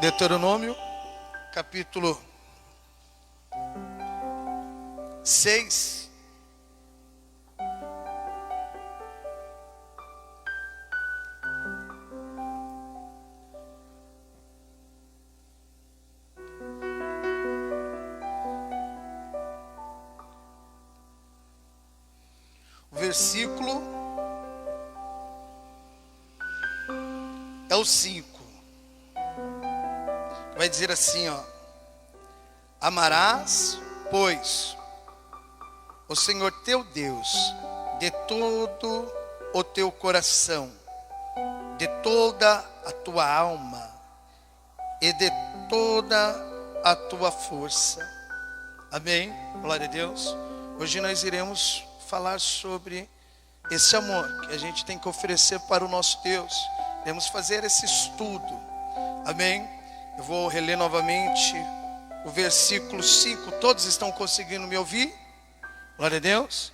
Deuteronômio, capítulo 6. O versículo é o 5. Vai dizer assim, ó: amarás, pois, o Senhor teu Deus de todo o teu coração, de toda a tua alma e de toda a tua força. Amém? Glória a Deus. Hoje nós iremos falar sobre esse amor que a gente tem que oferecer para o nosso Deus. Iremos fazer esse estudo. Amém? Eu vou reler novamente o versículo 5. Todos estão conseguindo me ouvir? Glória a Deus.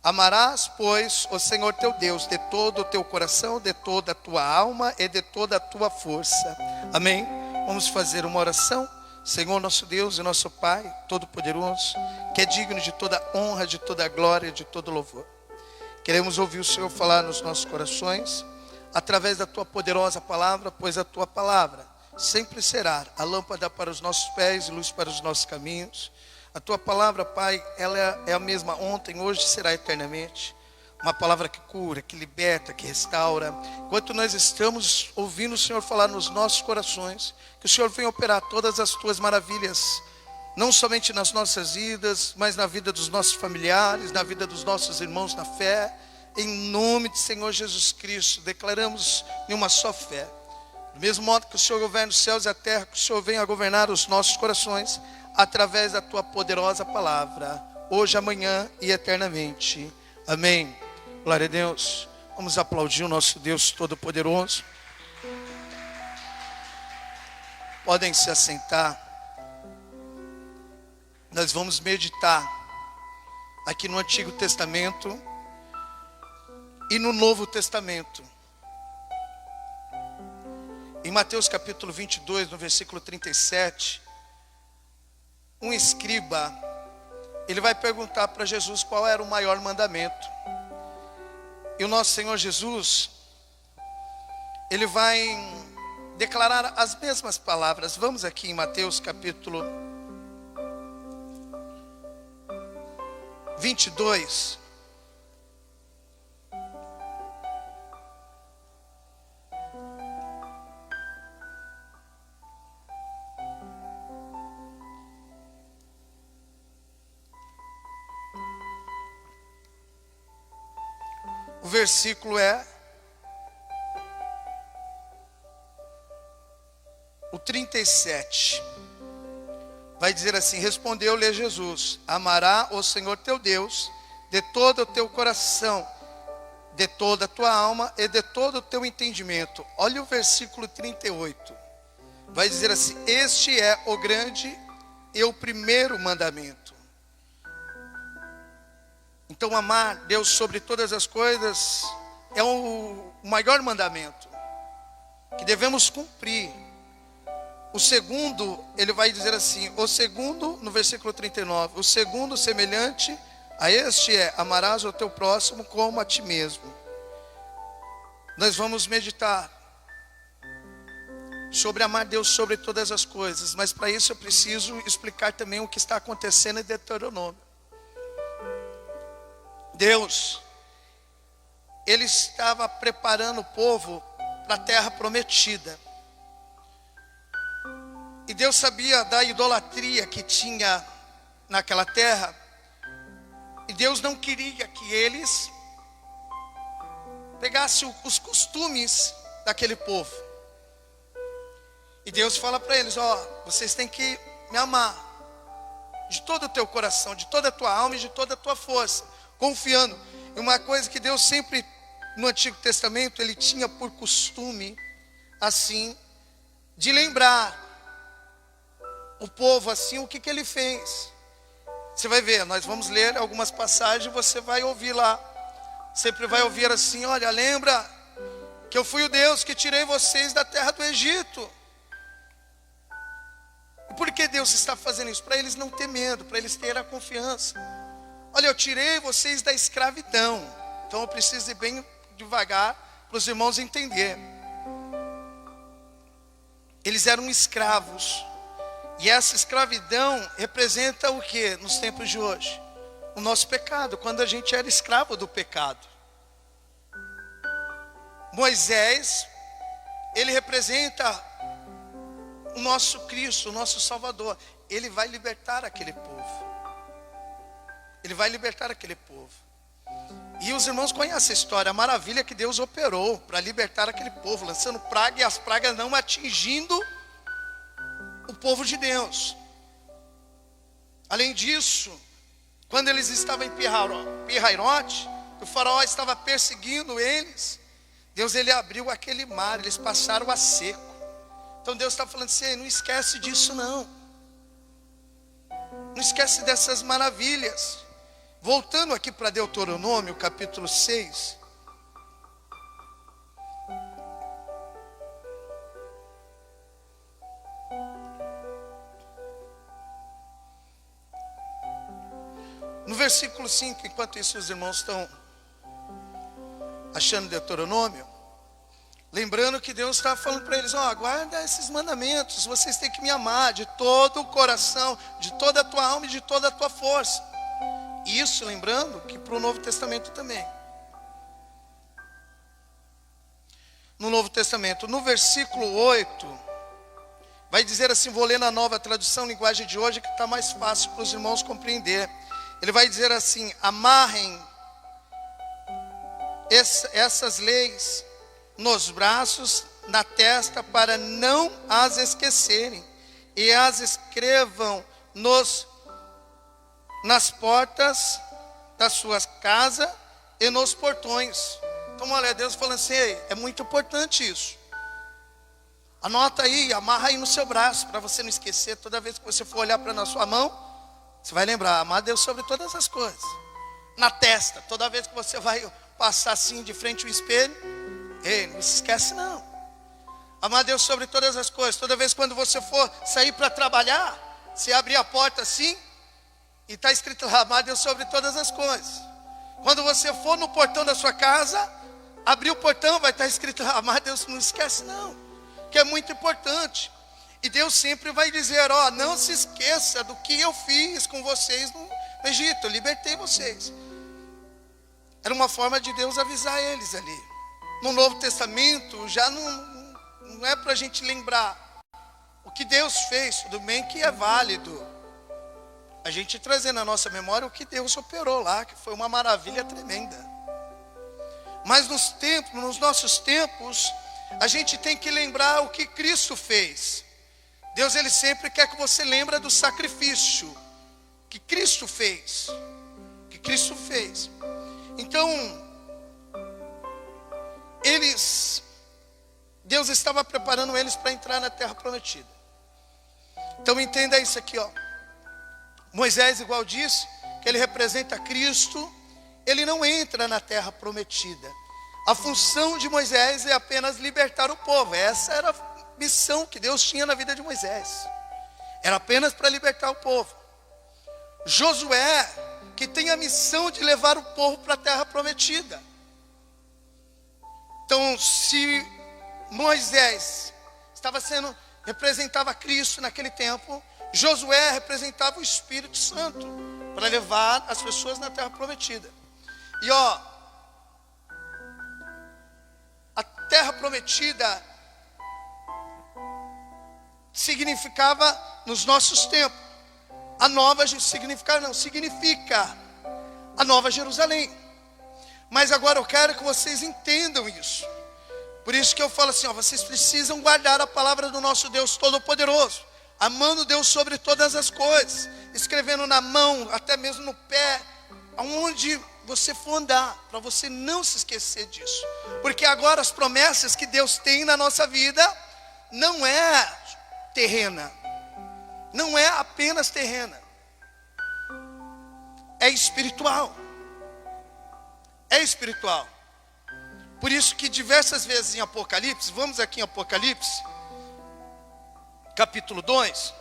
Amarás, pois, o Senhor teu Deus de todo o teu coração, de toda a tua alma e de toda a tua força. Amém? Vamos fazer uma oração. Senhor nosso Deus e nosso Pai Todo-Poderoso, que é digno de toda honra, de toda glória, de todo louvor. Queremos ouvir o Senhor falar nos nossos corações, através da tua poderosa palavra, pois a tua palavra sempre será a lâmpada para os nossos pés e luz para os nossos caminhos. A tua palavra, Pai, ela é a mesma ontem, hoje e será eternamente. Uma palavra que cura, que liberta, que restaura. Enquanto nós estamos ouvindo o Senhor falar nos nossos corações, que o Senhor venha operar todas as tuas maravilhas, não somente nas nossas vidas, mas na vida dos nossos familiares, na vida dos nossos irmãos na fé. Em nome de Senhor Jesus Cristo, declaramos em uma só fé. Do mesmo modo que o Senhor governa os céus e a terra, que o Senhor venha governar os nossos corações, através da tua poderosa palavra, hoje, amanhã e eternamente. Amém. Glória a Deus. Vamos aplaudir o nosso Deus Todo-Poderoso. Podem se assentar. Nós vamos meditar aqui no Antigo Testamento e no Novo Testamento. Em Mateus capítulo 22, no versículo 37, um escriba, ele vai perguntar para Jesus qual era o maior mandamento. E o nosso Senhor Jesus, ele vai declarar as mesmas palavras. Vamos aqui em Mateus capítulo 22. O versículo é o 37. Vai dizer assim: respondeu-lhe Jesus: amará o Senhor teu Deus de todo o teu coração, de toda a tua alma e de todo o teu entendimento. Olha o versículo 38. Vai dizer assim: este é o grande e o primeiro mandamento. Então amar Deus sobre todas as coisas é o maior mandamento que devemos cumprir. O segundo, ele vai dizer assim, o segundo, no versículo 39, o segundo semelhante a este é: amarás o teu próximo como a ti mesmo. Nós vamos meditar sobre amar Deus sobre todas as coisas, mas para isso eu preciso explicar também o que está acontecendo em Deuteronômio. Deus, ele estava preparando o povo para a terra prometida. E Deus sabia da idolatria que tinha naquela terra. E Deus não queria que eles pegassem os costumes daquele povo. E Deus fala para eles: ó, vocês têm que me amar de todo o teu coração, de toda a tua alma e de toda a tua força, confiando em uma coisa que Deus sempre, no Antigo Testamento, ele tinha por costume, assim, de lembrar o povo, assim, o que ele fez. Você vai ver, nós vamos ler algumas passagens, você vai ouvir lá, sempre vai ouvir assim: olha, lembra que eu fui o Deus que tirei vocês da terra do Egito. E por que Deus está fazendo isso? Para eles não ter medo, para eles terem a confiança. Olha, eu tirei vocês da escravidão. Então eu preciso ir bem devagar para os irmãos entenderem. Eles eram escravos. E essa escravidão representa o que nos tempos de hoje? O nosso pecado, quando a gente era escravo do pecado. Moisés, ele representa o nosso Cristo, o nosso Salvador. Ele vai libertar aquele povo. Ele vai libertar aquele povo. E os irmãos conhecem a história, a maravilha que Deus operou para libertar aquele povo, lançando praga e as pragas não atingindo o povo de Deus. Além disso, quando eles estavam em Pi-Hairote, o faraó estava perseguindo eles, Deus ele abriu aquele mar, eles passaram a seco. Então Deus está falando assim, não esquece disso não. Não esquece dessas maravilhas. Voltando aqui para Deuteronômio, capítulo 6. No versículo 5, enquanto isso os irmãos estão achando Deuteronômio, lembrando que Deus está falando para eles, guarda esses mandamentos, vocês têm que me amar de todo o coração, de toda a tua alma e de toda a tua força. Isso lembrando que para o Novo Testamento também. No Novo Testamento, no versículo 8, vai dizer assim, vou ler na Nova Tradução, linguagem de hoje, que está mais fácil para os irmãos compreender. Ele vai dizer assim, amarrem essas leis nos braços, na testa, para não as esquecerem, e as escrevam nas portas das suas casas e nos portões. Então olha, Deus falando assim, é muito importante isso. Anota aí, amarra aí no seu braço, para você não esquecer. Toda vez que você for olhar para na sua mão, você vai lembrar, amar Deus sobre todas as coisas. Na testa, toda vez que você vai passar assim de frente ao espelho, não se esquece não. Amar Deus sobre todas as coisas. Toda vez quando você for sair para trabalhar, você abrir a porta assim, e está escrito lá, amar Deus sobre todas as coisas. Quando você for no portão da sua casa, abrir o portão, vai estar escrito lá, amar Deus, não esquece não. Que é muito importante. E Deus sempre vai dizer, não se esqueça do que eu fiz com vocês no Egito, eu libertei vocês. Era uma forma de Deus avisar eles ali. No Novo Testamento, já não é para a gente lembrar o que Deus fez, tudo bem que é válido. A gente trazer na nossa memória o que Deus operou lá, que foi uma maravilha tremenda. Mas nos nossos tempos, a gente tem que lembrar o que Cristo fez. Deus ele sempre quer que você lembre do sacrifício que Cristo fez. Que Cristo fez. Então, Deus estava preparando eles para entrar na terra prometida. Então entenda isso aqui, Moisés, igual disse, que ele representa Cristo, ele não entra na terra prometida. A função de Moisés é apenas libertar o povo. Essa era a missão que Deus tinha na vida de Moisés. Era apenas para libertar o povo. Josué, que tem a missão de levar o povo para a terra prometida. Então, se Moisés representava Cristo naquele tempo, Josué representava o Espírito Santo para levar as pessoas na terra prometida. E a terra prometida significava nos nossos tempos. Significa a Nova Jerusalém. Mas agora eu quero que vocês entendam isso. Por isso que eu falo assim, vocês precisam guardar a palavra do nosso Deus Todo-Poderoso, amando Deus sobre todas as coisas, escrevendo na mão, até mesmo no pé, aonde você for andar, para você não se esquecer disso. Porque agora as promessas que Deus tem na nossa vida não é terrena, não é apenas terrena, é espiritual. É espiritual. Por isso que diversas vezes em Apocalipse, vamos aqui em Apocalipse, capítulo 2,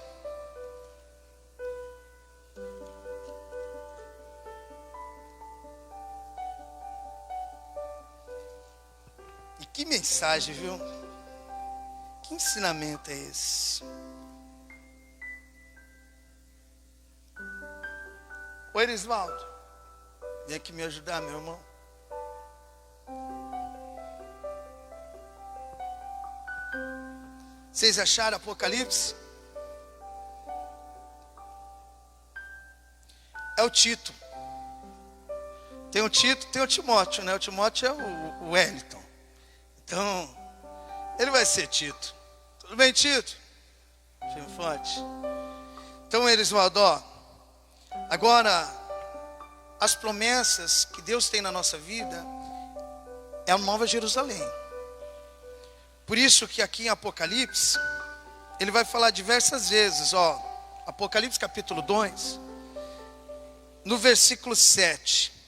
Que mensagem, viu? Que ensinamento é esse? Ô Erisvaldo, vem aqui me ajudar, meu irmão. Vocês acharam Apocalipse? É o Tito. Tem o Tito, tem o Timóteo, né? O Timóteo é o Wellington. Então, ele vai ser Tito. Tudo bem, Tito? Firme e forte. Então, Erisvaldo, agora, as promessas que Deus tem na nossa vida é a Nova Jerusalém. Por isso que aqui em Apocalipse, ele vai falar diversas vezes, Apocalipse capítulo 2, no versículo 7.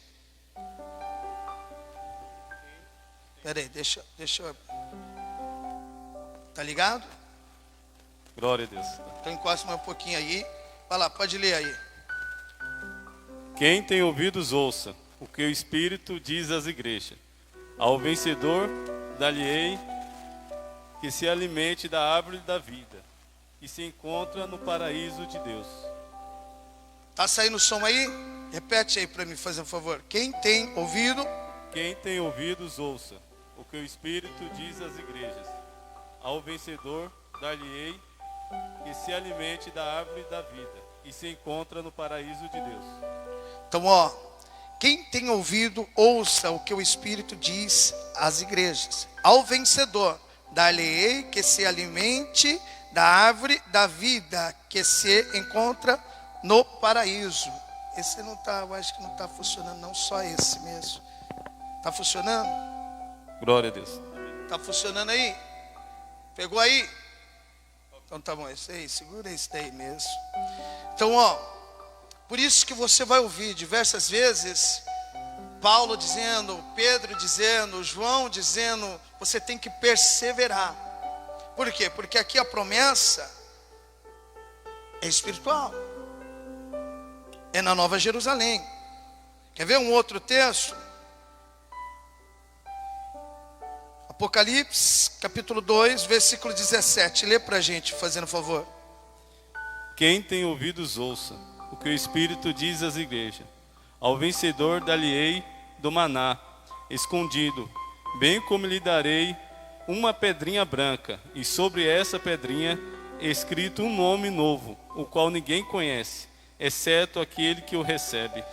Peraí, deixa eu... Tá ligado? Glória a Deus. Então encosta mais um pouquinho aí. Vai lá, pode ler aí. Quem tem ouvidos, ouça o que o Espírito diz às igrejas. Ao vencedor, dar-lhe-ei que se alimente da árvore da vida, que se encontra no paraíso de Deus. Tá saindo o som aí? Repete aí para mim, fazer um favor. Quem tem ouvido? Quem tem ouvidos, ouça o que o Espírito diz às igrejas. Ao vencedor, dar-lhe-ei que se alimente da árvore da vida, que se encontra no paraíso de Deus. Então, quem tem ouvido, ouça o que o Espírito diz às igrejas. Ao vencedor, dar-lhe-ei que se alimente da árvore da vida, que se encontra no paraíso. Esse não está, eu acho que não está funcionando, não, só esse mesmo. Está funcionando? Glória a Deus. Está funcionando aí? Pegou aí? Então tá bom, esse aí, segura esse daí mesmo. Então, por isso que você vai ouvir diversas vezes Paulo dizendo, Pedro dizendo, João dizendo, você tem que perseverar. Por quê? Porque aqui a promessa é espiritual. É na Nova Jerusalém. Quer ver um outro texto? Apocalipse, capítulo 2, versículo 17. Lê para a gente, fazendo favor. Quem tem ouvidos, ouça o que o Espírito diz às igrejas. Ao vencedor, dar-lhe-ei do maná, escondido, bem como lhe darei uma pedrinha branca, e sobre essa pedrinha escrito um nome novo, o qual ninguém conhece, exceto aquele que o recebe.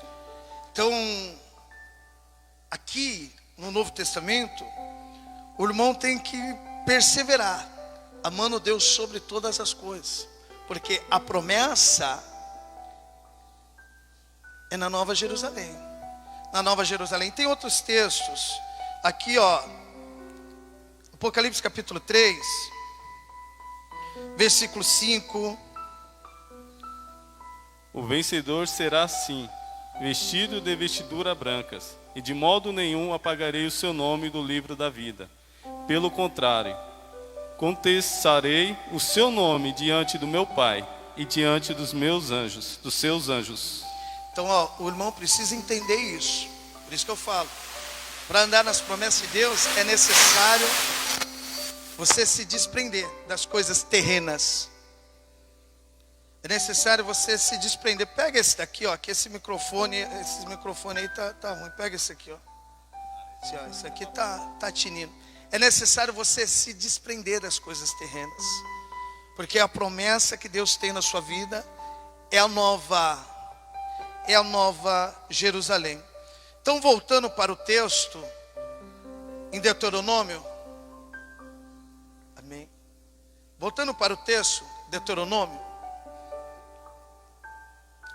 Então, aqui no Novo Testamento, o irmão tem que perseverar, amando Deus sobre todas as coisas, porque a promessa é na Nova Jerusalém. Na Nova Jerusalém. Tem outros textos. Aqui, Apocalipse capítulo 3, versículo 5. O vencedor será assim, vestido de vestiduras brancas, e de modo nenhum apagarei o seu nome do livro da vida. Pelo contrário, contestarei o seu nome diante do meu Pai e diante dos meus anjos, dos seus anjos. Então, o irmão precisa entender isso. Por isso que eu falo, para andar nas promessas de Deus é necessário você se desprender das coisas terrenas. É necessário você se desprender. Pega esse daqui, que esse microfone aí tá ruim. Pega esse aqui, esse aqui tá tinindo. É necessário você se desprender das coisas terrenas, porque a promessa que Deus tem na sua vida é a nova Jerusalém. Então, voltando para o texto em Deuteronômio, amém. Voltando para o texto, Deuteronômio,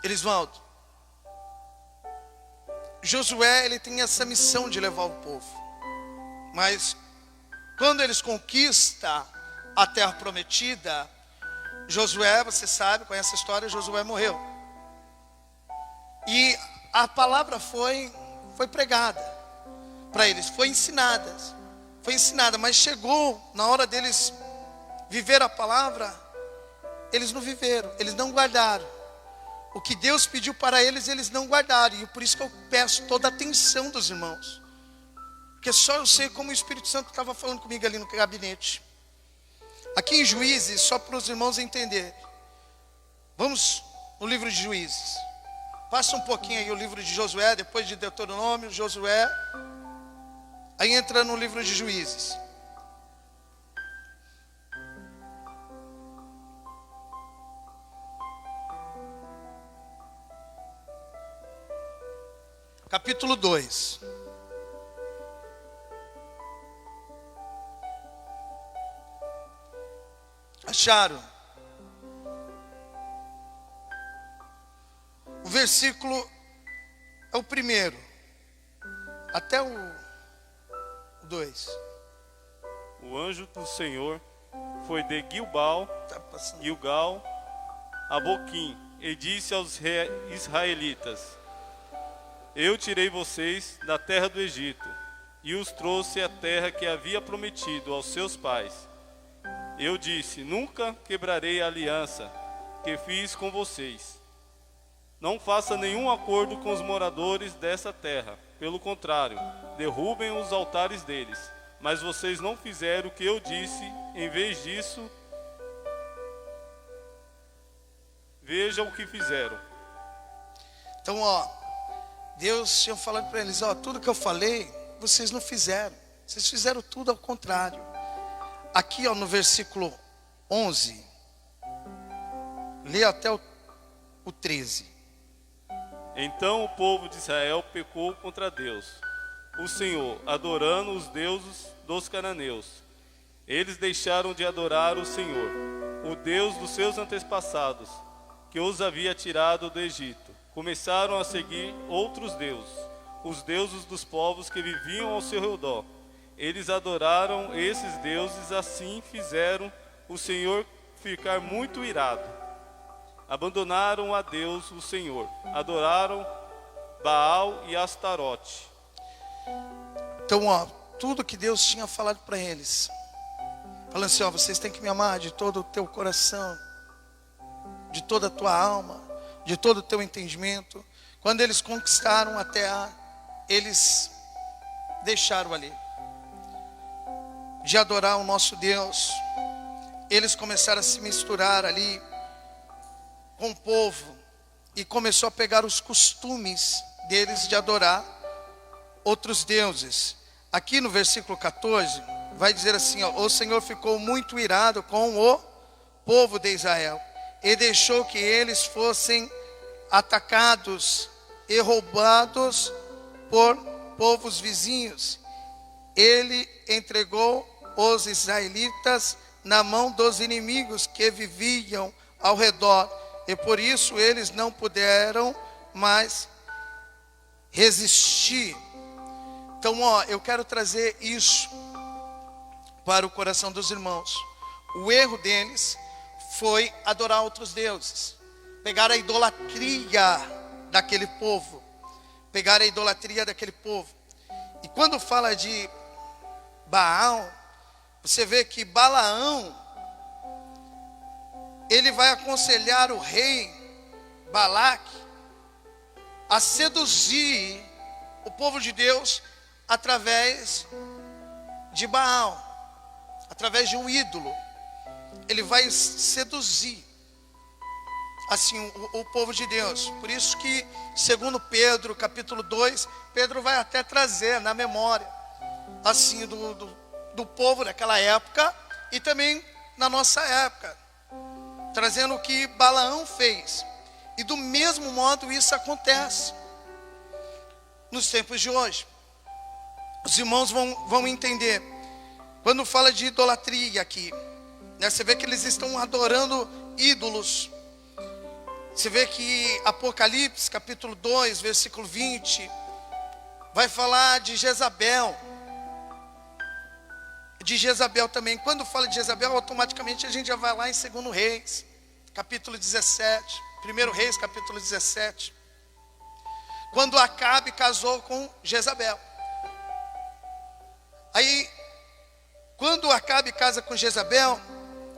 Erisvaldo, Josué, ele tem essa missão de levar o povo, mas quando eles conquistam a terra prometida, Josué, você sabe, conhece a história, Josué morreu. E a palavra foi pregada para eles, foi ensinada, mas chegou na hora deles viver a palavra, eles não viveram, eles não guardaram. O que Deus pediu para eles, eles não guardaram. E por isso que eu peço toda a atenção dos irmãos. porque só eu sei como o Espírito Santo estava falando comigo ali no gabinete. Aqui em Juízes, só para os irmãos entenderem. Vamos no livro de Juízes. Passa um pouquinho aí o livro de Josué, depois de Deuteronômio, Josué. Aí entra no livro de Juízes. Capítulo 2. Acharam? O versículo é o primeiro, até o 2. O anjo do Senhor foi de Gilgal a Boquim e disse aos israelitas: Eu tirei vocês da terra do Egito e os trouxe à terra que havia prometido aos seus pais. Eu disse: Nunca quebrarei a aliança que fiz com vocês. Não faça nenhum acordo com os moradores dessa terra. Pelo contrário, derrubem os altares deles. Mas vocês não fizeram o que eu disse. Em vez disso, vejam o que fizeram. Então, Deus tinha falado para eles: tudo que eu falei, vocês não fizeram. Vocês fizeram tudo ao contrário. Aqui, no versículo 11, lê até o 13. Então o povo de Israel pecou contra Deus, o Senhor, adorando os deuses dos cananeus. Eles deixaram de adorar o Senhor, o Deus dos seus antepassados, que os havia tirado do Egito. Começaram a seguir outros deuses, os deuses dos povos que viviam ao seu redor. Eles adoraram esses deuses, assim fizeram o Senhor ficar muito irado. Abandonaram a Deus, o Senhor. Adoraram Baal e Astarote. Então, tudo que Deus tinha falado para eles, falando assim: vocês têm que me amar de todo o teu coração, de toda a tua alma, de todo o teu entendimento. Quando eles conquistaram a terra, eles deixaram ali de adorar o nosso Deus. Eles começaram a se misturar ali com o povo e começou a pegar os costumes deles de adorar outros deuses. Aqui no versículo 14 vai dizer assim: o Senhor ficou muito irado com o povo de Israel e deixou que eles fossem atacados e roubados por povos vizinhos. Ele entregou os israelitas na mão dos inimigos que viviam ao redor, e por isso eles não puderam mais resistir. Então, eu quero trazer isso para o coração dos irmãos. O erro deles foi adorar outros deuses, pegar a idolatria daquele povo, E quando fala de Baal, você vê que Balaão, ele vai aconselhar o rei Balaque a seduzir o povo de Deus através de Baal, através de um ídolo. Ele vai seduzir assim o povo de Deus. Por isso que, segundo Pedro, capítulo 2, Pedro vai até trazer na memória assim do povo daquela época e também na nossa época, trazendo o que Balaão fez. E do mesmo modo isso acontece nos tempos de hoje. Os irmãos vão entender. Quando fala de idolatria aqui, você vê que eles estão adorando ídolos. Você vê que Apocalipse capítulo 2, versículo 20, vai falar de Jezabel. De Jezabel também. Quando fala de Jezabel, automaticamente a gente já vai lá em 2 Reis, capítulo 17. 1 Reis, capítulo 17. Quando Acabe casou com Jezabel. Aí, quando Acabe casa com Jezabel,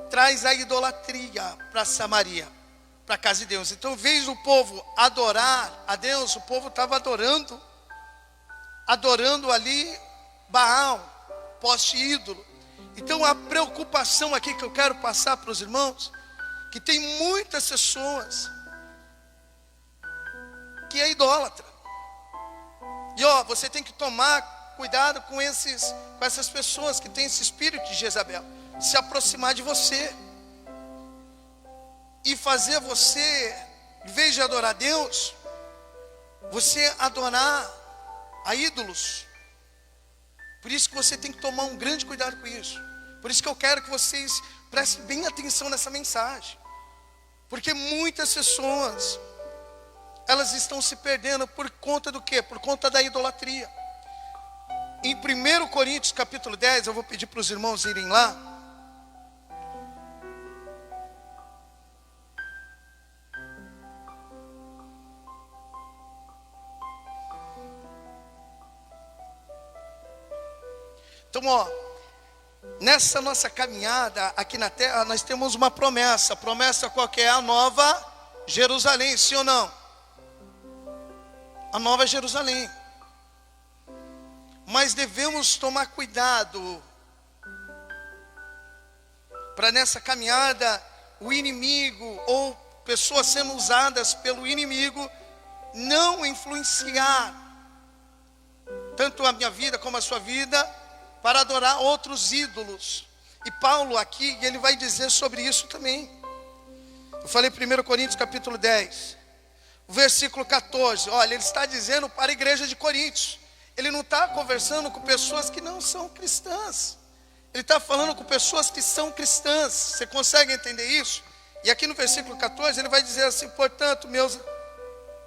traz a idolatria para Samaria, para a casa de Deus. Então, em vez do povo adorar a Deus, o povo estava adorando ali Baal, poste ídolo. Então a preocupação aqui que eu quero passar para os irmãos, que tem muitas pessoas que é idólatra. E você tem que tomar cuidado com essas pessoas que têm esse espírito de Jezabel, se aproximar de você e fazer você, em vez de adorar Deus, você adorar a ídolos. Por isso que você tem que tomar um grande cuidado com isso. Por isso que eu quero que vocês prestem bem atenção nessa mensagem, porque muitas pessoas, elas estão se perdendo por conta do quê? Por conta da idolatria. Em 1 Coríntios capítulo 10, eu vou pedir para os irmãos irem lá. Então, nessa nossa caminhada aqui na terra, nós temos uma promessa. A promessa qual que é? A nova Jerusalém, sim ou não? A nova Jerusalém. Mas devemos tomar cuidado para nessa caminhada o inimigo ou pessoas sendo usadas pelo inimigo não influenciar tanto a minha vida como a sua vida para adorar outros ídolos. E Paulo aqui, ele vai dizer sobre isso também. Eu falei 1 Coríntios capítulo 10, versículo 14. Olha, ele está dizendo para a igreja de Coríntios. Ele não está conversando com pessoas que não são cristãs. Ele está falando com pessoas que são cristãs. Você consegue entender isso? E aqui no versículo 14 ele vai dizer assim: portanto, meus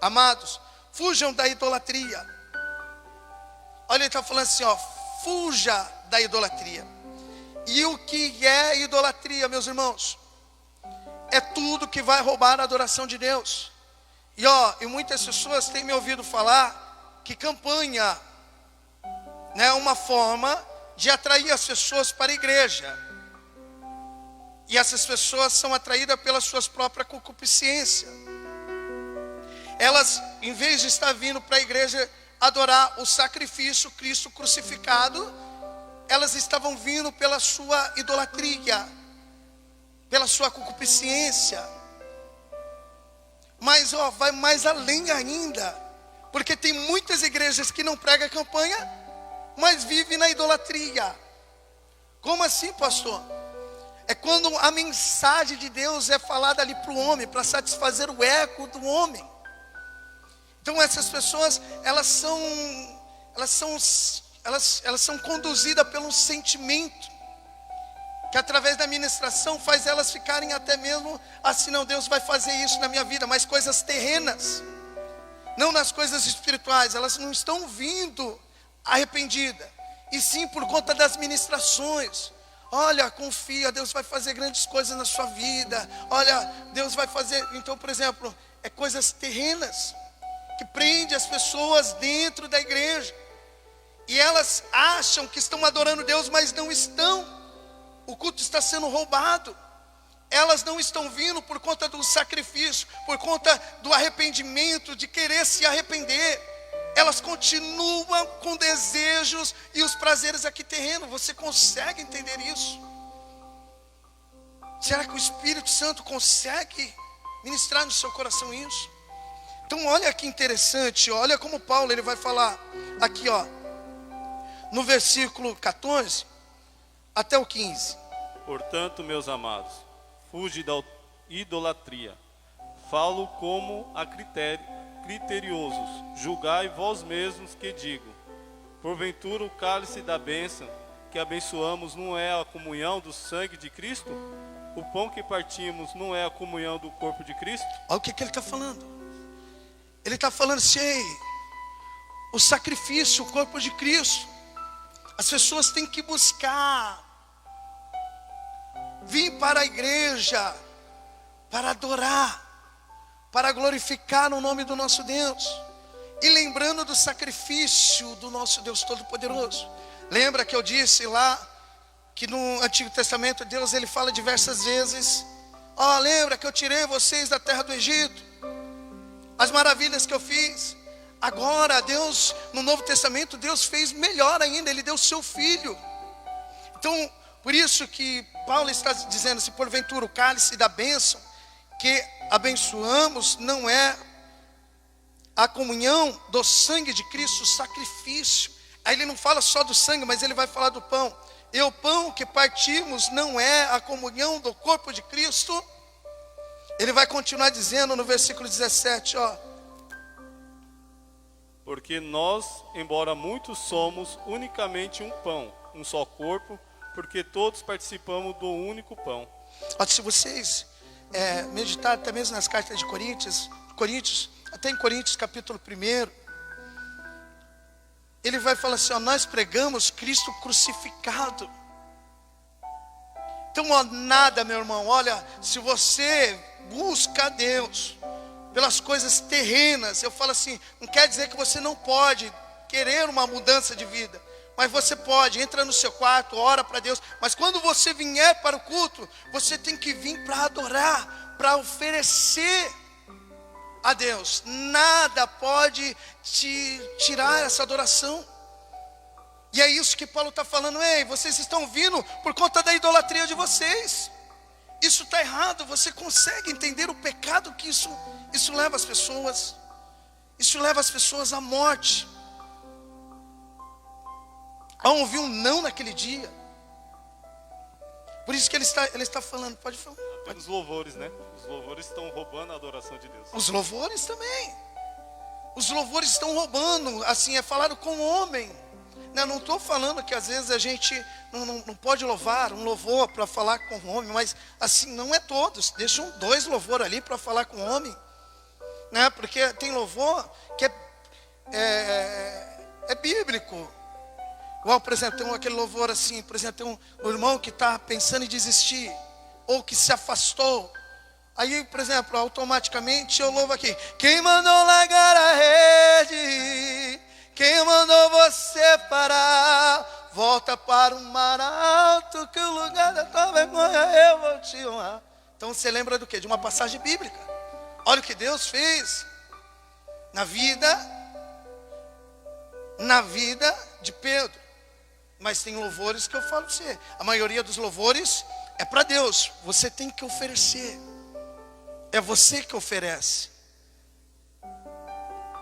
amados, fujam da idolatria. Olha, ele está falando assim, fuja da idolatria. E o que é idolatria, meus irmãos? É tudo que vai roubar a adoração de Deus. E muitas pessoas têm me ouvido falar que campanha é uma forma de atrair as pessoas para a igreja. E essas pessoas são atraídas pelas suas próprias concupiscências. Elas, em vez de estar vindo para a igreja adorar o sacrifício, Cristo crucificado, elas estavam vindo pela sua idolatria, pela sua concupiscência. Mas vai mais além ainda, porque tem muitas igrejas que não pregam a campanha, mas vivem na idolatria. Como assim, pastor? É quando a mensagem de Deus é falada ali para o homem, para satisfazer o eco do homem. Então essas pessoas, elas são conduzidas pelo sentimento, que através da ministração faz elas ficarem até mesmo assim: não, Deus vai fazer isso na minha vida, mas coisas terrenas, não nas coisas espirituais. Elas não estão vindo arrependidas, e sim por conta das ministrações. Olha, confia, Deus vai fazer grandes coisas na sua vida. Olha, Deus vai fazer. Então, por exemplo, é coisas terrenas que prende as pessoas dentro da igreja, e elas acham que estão adorando Deus, mas não estão. O culto está sendo roubado. Elas não estão vindo por conta do sacrifício, por conta do arrependimento, de querer se arrepender. Elas continuam com desejos e os prazeres aqui terrenos. Você consegue entender isso? Será que o Espírito Santo consegue ministrar no seu coração isso? Então olha que interessante, olha como Paulo ele vai falar aqui, no versículo 14 até o 15. Portanto, meus amados, fuge da idolatria. Falo como a criteriosos. Julgai vós mesmos que digo. Porventura o cálice da bênção que abençoamos não é a comunhão do sangue de Cristo? O pão que partimos não é a comunhão do corpo de Cristo? Olha o que ele está falando. Ele está falando assim: o sacrifício, o corpo de Cristo. As pessoas têm que buscar vir para a igreja para adorar, para glorificar o nome do nosso Deus, e lembrando do sacrifício do nosso Deus Todo-Poderoso. Lembra que eu disse lá que no Antigo Testamento Deus ele fala diversas vezes: lembra que eu tirei vocês da terra do Egito, as maravilhas que eu fiz. Agora, Deus, no Novo Testamento, Deus fez melhor ainda, Ele deu o seu Filho. Então, por isso que Paulo está dizendo, se porventura o cálice da bênção que abençoamos não é a comunhão do sangue de Cristo, o sacrifício. Aí ele não fala só do sangue, mas ele vai falar do pão. E o pão que partimos não é a comunhão do corpo de Cristo. Ele vai continuar dizendo no versículo 17, ó. Porque nós, embora muitos, somos unicamente um pão, um só corpo, porque todos participamos do único pão. Ó, se vocês meditarem até mesmo nas cartas de Coríntios, até em Coríntios capítulo 1, ele vai falar assim, ó, nós pregamos Cristo crucificado. Então, ó, nada, meu irmão, olha, se você busca a Deus pelas coisas terrenas, eu falo assim, não quer dizer que você não pode querer uma mudança de vida, mas você pode, entra no seu quarto, ora para Deus, mas quando você vier para o culto, você tem que vir para adorar, para oferecer a Deus. Nada pode te tirar essa adoração. E é isso que Paulo está falando, ei, vocês estão vindo por conta da idolatria de vocês. Isso está errado, você consegue entender o pecado que isso leva as pessoas. Isso leva as pessoas à morte. Ao ouvir um não naquele dia. Por isso que ele está falando, pode falar. Os louvores, né? Os louvores estão roubando a adoração de Deus. Os louvores também. Os louvores estão roubando, assim, é falado com o homem. Não estou falando que às vezes a gente não pode louvar, um louvor para falar com o homem, mas assim, não é todos. Deixam 2 louvores ali para falar com o homem. Né? Porque tem louvor que é bíblico. Igual, por exemplo, tem aquele louvor assim, por exemplo, tem um irmão que está pensando em desistir, ou que se afastou. Aí, por exemplo, automaticamente eu louvo aqui. Quem mandou largar a rede? Quem mandou você parar? Volta para o mar alto, que o lugar da tua vergonha eu vou te honrar. Então você lembra do quê? De uma passagem bíblica. Olha o que Deus fez na vida de Pedro. Mas tem louvores que eu falo para você. A maioria dos louvores é para Deus. Você tem que oferecer. É você que oferece.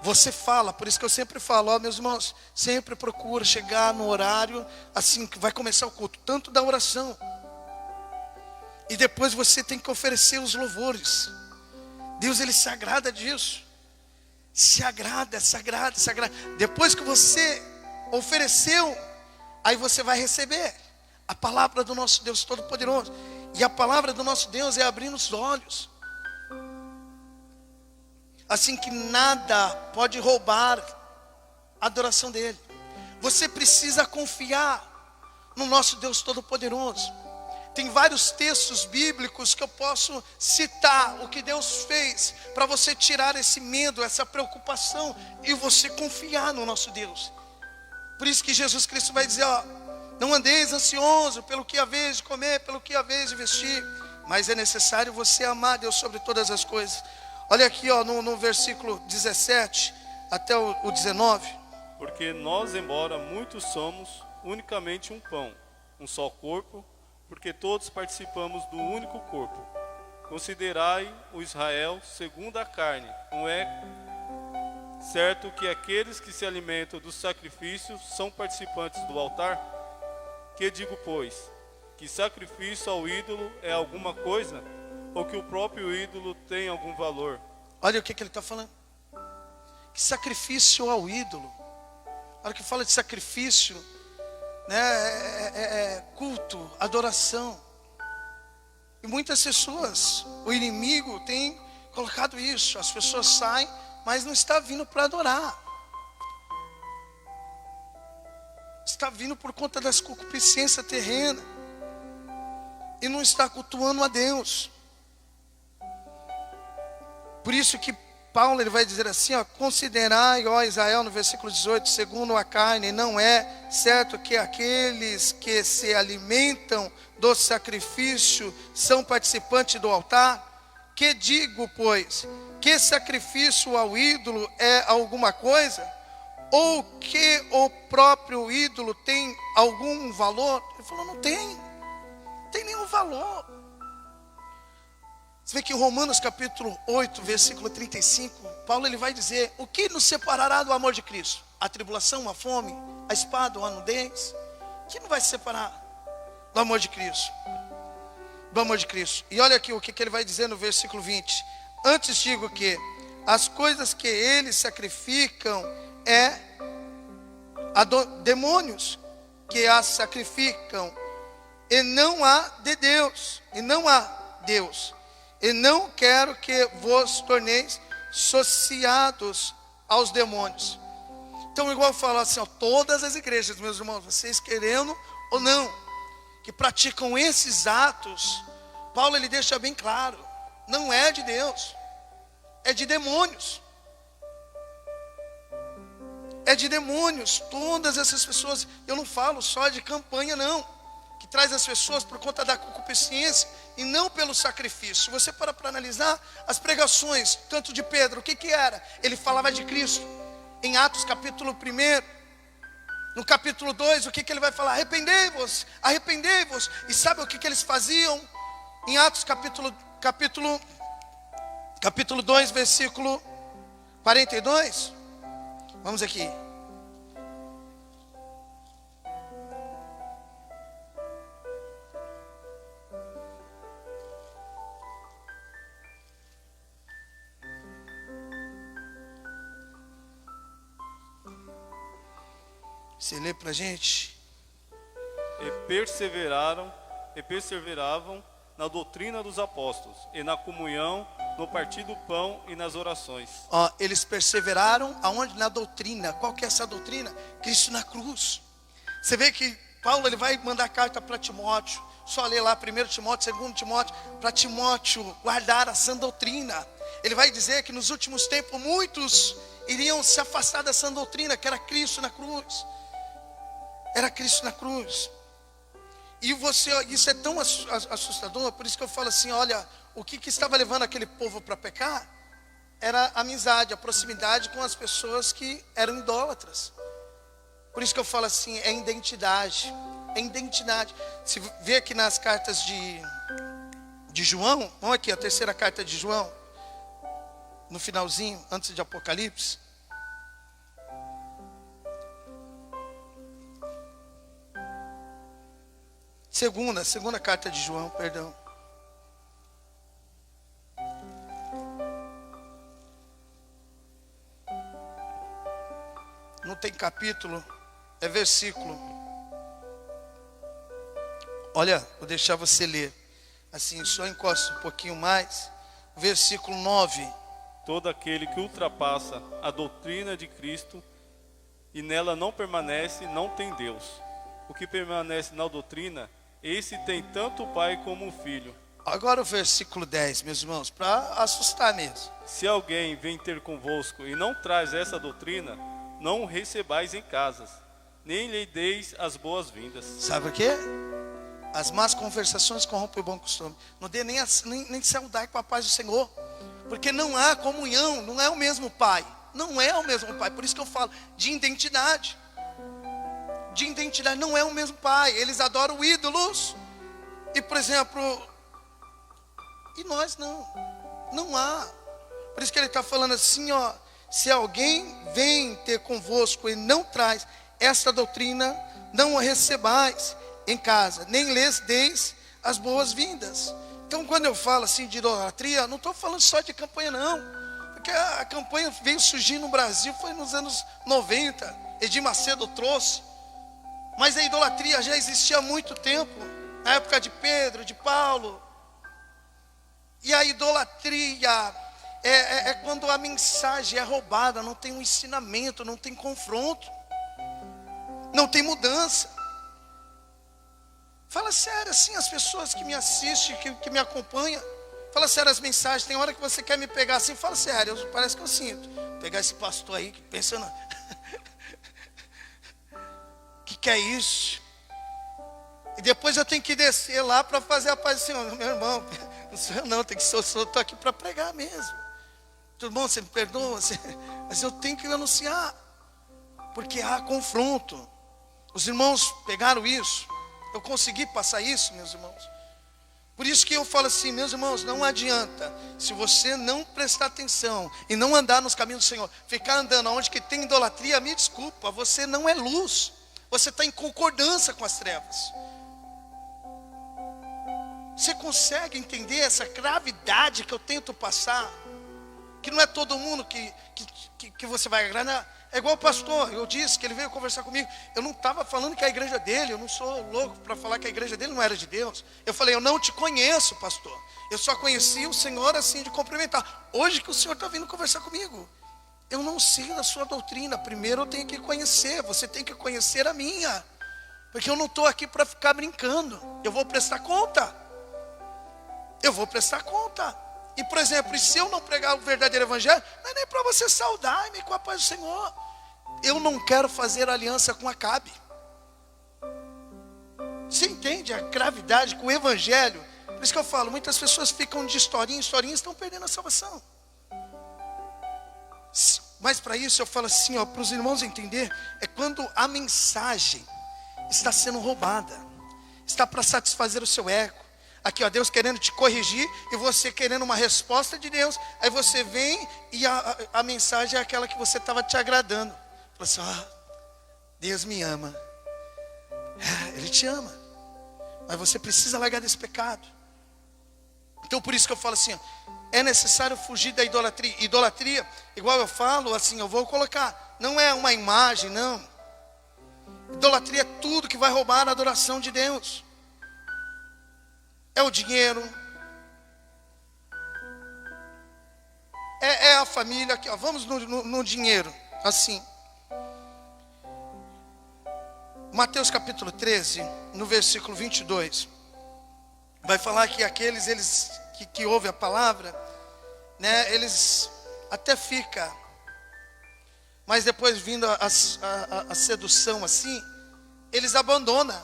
Você fala, por isso que eu sempre falo, ó, meus irmãos, sempre procura chegar no horário assim que vai começar o culto, tanto da oração. E depois você tem que oferecer os louvores. Deus, Ele se agrada disso. Se agrada. Depois que você ofereceu, aí você vai receber a palavra do nosso Deus Todo-Poderoso. E a palavra do nosso Deus é abrindo os olhos. Assim que nada pode roubar a adoração dele. Você precisa confiar no nosso Deus Todo-Poderoso. Tem vários textos bíblicos que eu posso citar o que Deus fez para você tirar esse medo, essa preocupação e você confiar no nosso Deus. Por isso que Jesus Cristo vai dizer, ó, não andeis ansioso pelo que haveis de comer, pelo que haveis de vestir, mas é necessário você amar Deus sobre todas as coisas. Olha aqui, ó, no versículo 17 até o 19. Porque nós, embora muitos, somos unicamente um pão, um só corpo, porque todos participamos do único corpo. Considerai o Israel segundo a carne. Não é certo que aqueles que se alimentam dos sacrifícios são participantes do altar? Que digo, pois, que sacrifício ao ídolo é alguma coisa? Ou que o próprio ídolo tem algum valor? Olha o que ele está falando. Que sacrifício ao ídolo. Olha que fala de sacrifício, né? Culto, adoração. E muitas pessoas, o inimigo tem colocado isso. As pessoas saem, mas não está vindo para adorar. Está vindo por conta das concupiscências terrenas. E não está cultuando a Deus. Por isso que Paulo ele vai dizer assim, ó, considerai, ó Israel, no versículo 18, segundo a carne, não é certo que aqueles que se alimentam do sacrifício são participantes do altar? Que digo, pois, que sacrifício ao ídolo é alguma coisa? Ou que o próprio ídolo tem algum valor? Ele falou, não tem nenhum valor. Você vê que em Romanos capítulo 8, versículo 35, Paulo ele vai dizer, o que nos separará do amor de Cristo? A tribulação, a fome, a espada, a nudez? O que não vai se separar do amor de Cristo? Do amor de Cristo. E olha aqui o que ele vai dizer no versículo 20. Antes digo que as coisas que eles sacrificam demônios que as sacrificam, e não há de Deus, e não há Deus. E não quero que vos torneis associados aos demônios. Então, igual eu falo assim, ó, todas as igrejas, meus irmãos, vocês querendo ou não, que praticam esses atos, Paulo ele deixa bem claro, não é de Deus, é de demônios. É de demônios, todas essas pessoas. Eu não falo só de campanha não, que traz as pessoas por conta da concupiscência e não pelo sacrifício. Se você para analisar as pregações, tanto de Pedro, o que era? Ele falava de Cristo. Em Atos capítulo 1, no capítulo 2, o que ele vai falar? Arrependei-vos, arrependei-vos. E sabe o que eles faziam? Em Atos capítulo 2, versículo 42. Vamos aqui. Você lê para a gente. E perseveravam na doutrina dos apóstolos, e na comunhão, no partir do pão e nas orações. Eles perseveraram aonde? Na doutrina. Qual que é essa doutrina? Cristo na cruz. Você vê que Paulo ele vai mandar carta para Timóteo. Só ler lá 1 Timóteo, 2 Timóteo, para Timóteo guardar a sã doutrina. Ele vai dizer que nos últimos tempos muitos iriam se afastar da sã doutrina, que era Cristo na cruz. Era Cristo na cruz. E isso é tão assustador, por isso que eu falo assim, olha, o que estava levando aquele povo para pecar era a amizade, a proximidade com as pessoas que eram idólatras. Por isso que eu falo assim, é identidade. É identidade. Se vê aqui nas cartas de João, vamos aqui, a terceira carta de João, no finalzinho, antes de Apocalipse. Segunda carta de João, perdão. Não tem capítulo, é versículo. Olha, vou deixar você ler. Assim, só encosta um pouquinho mais. Versículo 9. Todo aquele que ultrapassa a doutrina de Cristo e nela não permanece, não tem Deus. O que permanece na doutrina, esse tem tanto o pai como o filho. Agora o versículo 10, meus irmãos, para assustar mesmo. Se alguém vem ter convosco e não traz essa doutrina, não o recebais em casas, nem lhe deis as boas-vindas. Sabe o quê? As más conversações corrompem o bom costume. Não dê nem saudar com a paz do Senhor. Porque não há comunhão, não é o mesmo pai. Não é o mesmo pai, por isso que eu falo de identidade. De identidade, não é o mesmo pai. Eles adoram ídolos. E por exemplo, e nós não há. Por isso que ele está falando assim, ó, se alguém vem ter convosco e não traz esta doutrina, não o recebais em casa, nem lhes deis as boas-vindas. Então quando eu falo assim de idolatria, não estou falando só de campanha não, porque a campanha veio surgir no Brasil, foi nos anos 90, Edir Macedo trouxe, mas a idolatria já existia há muito tempo, na época de Pedro, de Paulo. E a idolatria é quando a mensagem é roubada, não tem um ensinamento, não tem confronto, não tem mudança. Fala sério assim, as pessoas que me assistem, que me acompanham, fala sério as mensagens, tem hora que você quer me pegar assim, fala sério, parece que eu sinto. Pegar esse pastor aí, que pensa que é isso? E depois eu tenho que descer lá para fazer a paz do Senhor. Meu irmão, não sou eu não, estou aqui para pregar mesmo. Tudo bom, você me perdoa, mas eu tenho que anunciar. Porque há confronto. Os irmãos pegaram isso. Eu consegui passar isso, meus irmãos. Por isso que eu falo assim, meus irmãos, não adianta. Se você não prestar atenção e não andar nos caminhos do Senhor, ficar andando onde que tem idolatria, me desculpa, você não é luz. Você está em concordância com as trevas. Você consegue entender essa gravidade que eu tento passar? Que não é todo mundo que você vai agradar. É igual o pastor, eu disse que ele veio conversar comigo. Eu não estava falando que a igreja dele, eu não sou louco para falar que a igreja dele não era de Deus. Eu falei, eu não te conheço, pastor. Eu só conheci o Senhor assim de cumprimentar. Hoje que o Senhor está vindo conversar comigo, eu não sei da sua doutrina. Primeiro eu tenho que conhecer, você tem que conhecer a minha. Porque eu não estou aqui para ficar brincando. Eu vou prestar conta. Eu vou prestar conta. E, por exemplo, e se eu não pregar o verdadeiro evangelho, não é nem para você saudar-me com a paz do Senhor. Eu não quero fazer aliança com Acabe. Você entende a gravidade com o evangelho? Por isso que eu falo, muitas pessoas ficam de historinha em historinha e estão perdendo a salvação. Mas para isso eu falo assim, para os irmãos entender, é quando a mensagem está sendo roubada. Está para satisfazer o seu ego. Aqui, Deus querendo te corrigir e você querendo uma resposta de Deus. Aí você vem e a mensagem é aquela que você estava te agradando. Fala assim, Deus me ama. Ele te ama. Mas você precisa largar desse pecado. Então por isso que eu falo assim, é necessário fugir da idolatria. Idolatria, igual eu falo assim, eu vou colocar, não é uma imagem, não. Idolatria é tudo que vai roubar a adoração de Deus. É o dinheiro. É a família. Aqui, vamos no dinheiro. Assim. Mateus capítulo 13, no versículo 22. Vai falar que aqueles que ouvem a palavra, né, eles até ficam. Mas depois vindo a sedução assim, eles abandonam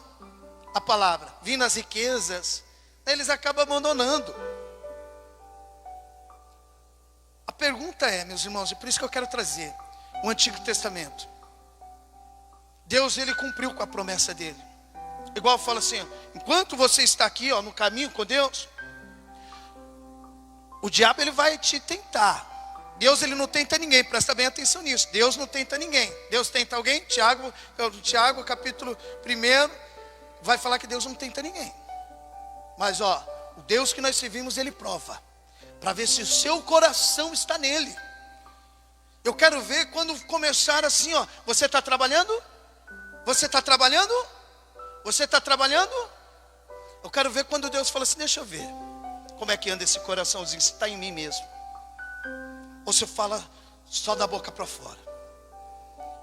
a palavra. Vindo as riquezas, eles acabam abandonando. A pergunta é, meus irmãos, e por isso que eu quero trazer o Antigo Testamento. Deus, ele cumpriu com a promessa dele. Igual eu falo assim, enquanto você está aqui, no caminho com Deus, o diabo ele vai te tentar. Deus ele não tenta ninguém, presta bem atenção nisso. Deus não tenta ninguém. Deus tenta alguém? Tiago capítulo 1, vai falar que Deus não tenta ninguém. Mas o Deus que nós servimos, ele prova, para ver se o seu coração está nele. Eu quero ver quando começar assim, você está trabalhando? Você está trabalhando? Você está trabalhando? Eu quero ver quando Deus fala assim, deixa eu ver como é que anda esse coraçãozinho, se está em mim mesmo. Ou se fala só da boca para fora.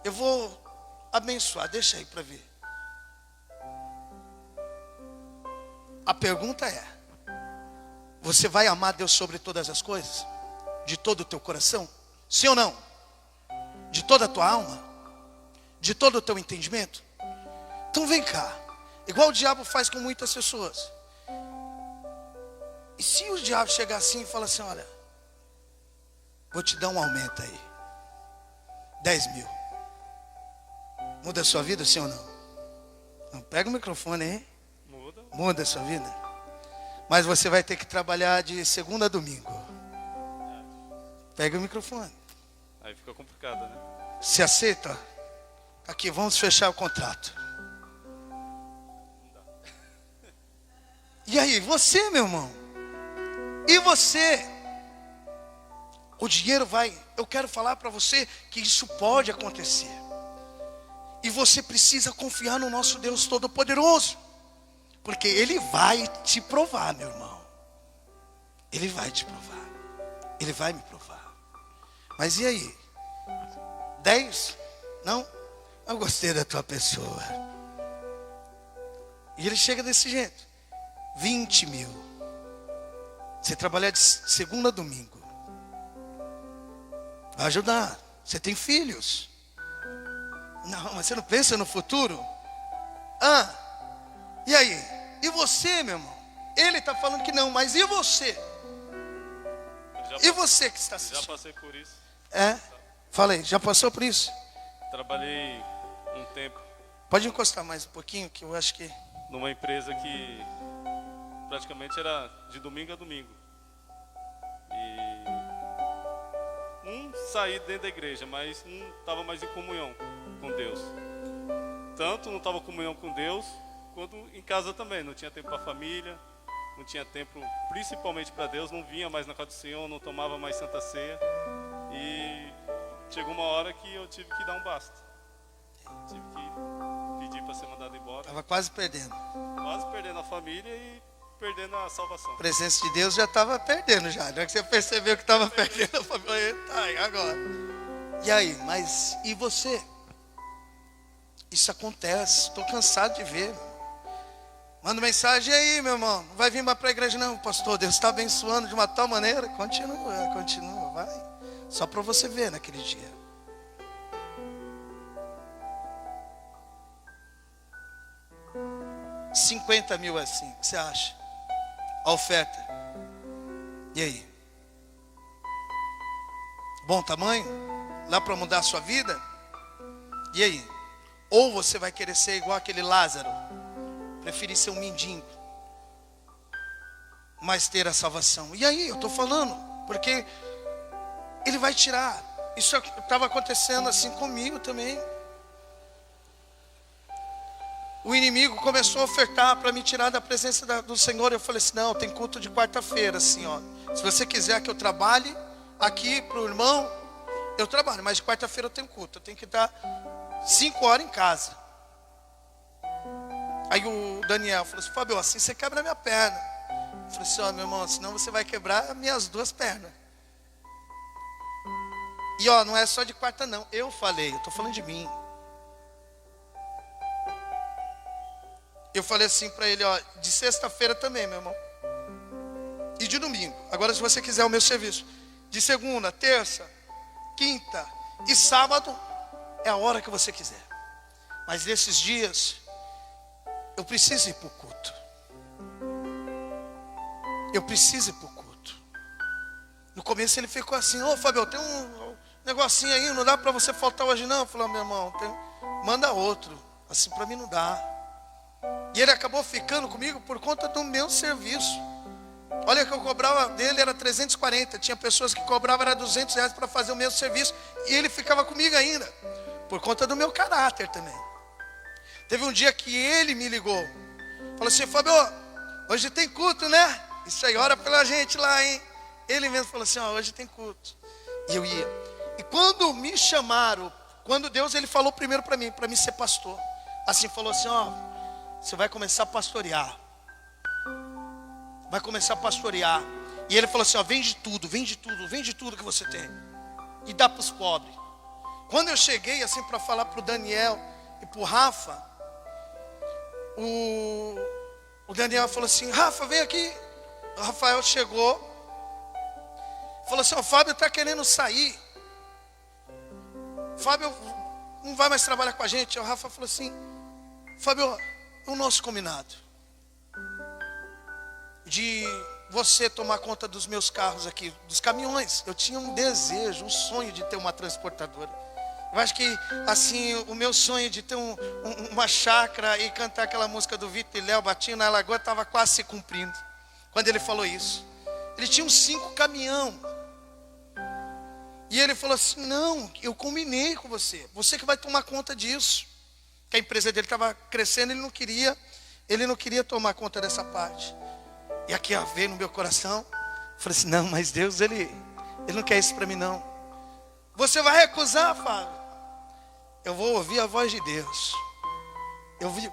Eu vou abençoar, deixa aí para ver. A pergunta é, você vai amar Deus sobre todas as coisas? De todo o teu coração? Sim ou não? De toda a tua alma? De todo o teu entendimento? Então vem cá. Igual o diabo faz com muitas pessoas. E se o diabo chegar assim e falar assim, olha, vou te dar um aumento aí. 10 mil. Muda a sua vida, sim ou não? Não, pega o microfone aí. Muda a sua vida. Mas você vai ter que trabalhar de segunda a domingo. Pega o microfone. Aí fica complicado, né? Se aceita? Aqui, vamos fechar o contrato. E aí, você, meu irmão? E você? O dinheiro vai... Eu quero falar para você que isso pode acontecer. E você precisa confiar no nosso Deus Todo-Poderoso. Porque Ele vai te provar, meu irmão. Ele vai te provar. Ele vai me provar. Mas e aí? 10? Não? Eu gostei da tua pessoa. E ele chega desse jeito. 20 mil. Você trabalhar de segunda a domingo. Vai ajudar. Você tem filhos. Não, mas você não pensa no futuro? E aí? E você, meu irmão? Ele está falando que não, mas e você? E você que está assistindo? Já passei por isso. É? Falei, já passou por isso? Trabalhei um tempo Pode encostar mais um pouquinho, que eu acho que... numa empresa que praticamente era de domingo a domingo. E não saí dentro da igreja, mas não estava mais em comunhão com Deus. Tanto não estava em comunhão com Deus, quanto em casa também. Não tinha tempo para a família, não tinha tempo principalmente para Deus, não vinha mais na casa do Senhor, não tomava mais Santa Ceia. E chegou uma hora que eu tive que dar um basta. Tive que pedir para ser mandado embora. Estava quase perdendo. Quase perdendo a família e perdendo a salvação. A presença de Deus já estava perdendo já. Na hora que você percebeu que estava perdendo a família, tá, e agora? E aí, mas e você? Isso acontece, estou cansado de ver. Manda mensagem aí, meu irmão. Não vai vir mais para a igreja não, pastor. Deus está abençoando de uma tal maneira. Continua, vai. Só para você ver naquele dia. $50 mil assim, o que você acha? A oferta. E aí? Bom tamanho? Lá para mudar a sua vida? E aí? Ou você vai querer ser igual aquele Lázaro, preferir ser um mendigo, mas ter a salvação. E aí, eu estou falando, porque Ele vai tirar. Isso estava acontecendo assim comigo também. O inimigo começou a ofertar para me tirar da presença do Senhor. Eu falei assim, não, tem culto de quarta-feira, assim, ó. Se você quiser que eu trabalhe aqui para o irmão, eu trabalho, mas de quarta-feira eu tenho culto. Eu tenho que estar 5 horas em casa. Aí o Daniel falou assim, Fábio, assim você quebra a minha perna. Eu falei assim, ó, meu irmão, senão você vai quebrar as minhas 2 pernas. E ó, não é só de quarta não. Eu falei, eu estou falando de mim. Eu falei assim para ele, ó, de sexta-feira também, meu irmão. E de domingo. Agora se você quiser o meu serviço. De segunda, terça, quinta e sábado, é a hora que você quiser. Mas nesses dias, eu preciso ir para o culto. Eu preciso ir para o culto. No começo ele ficou assim, ô Fábio, tem um negocinho aí, não dá para você faltar hoje não. Eu falei, meu irmão, manda outro. Assim para mim não dá. E ele acabou ficando comigo por conta do meu serviço. Olha que eu cobrava dele era 340. Tinha pessoas que cobravam era R$200 para fazer o mesmo serviço. E ele ficava comigo ainda. Por conta do meu caráter também. Teve um dia que ele me ligou. Falou assim, Fábio, hoje tem culto, né? Isso aí, ora pela gente lá, hein? Ele mesmo falou assim, ó, hoje tem culto. E eu ia. E quando me chamaram, quando Deus ele falou primeiro para mim ser pastor. Assim, falou assim, ó, você vai começar a pastorear. Vai começar a pastorear. E ele falou assim, ó, vende tudo que você tem. E dá para os pobres. Quando eu cheguei assim para falar para o Daniel e para o Rafa, o Daniel falou assim, Rafa, vem aqui. O Rafael chegou. Falou assim, o Fábio está querendo sair. Fábio não vai mais trabalhar com a gente. O Rafa falou assim, Fábio, o nosso combinado de você tomar conta dos meus carros aqui, dos caminhões. Eu tinha um desejo, um sonho de ter uma transportadora. Eu acho que assim, o meu sonho de ter uma chácara e cantar aquela música do Vitor e Léo Batinho na Lagoa estava quase se cumprindo. Quando ele falou isso, ele tinha uns 5 caminhões. E ele falou assim, não, eu combinei com você. Você que vai tomar conta disso. Que a empresa dele estava crescendo, ele não queria tomar conta dessa parte. E aqui veio no meu coração, falei assim, não, mas Deus, ele não quer isso para mim não. Você vai recusar, Fábio? Eu vou ouvir a voz de Deus.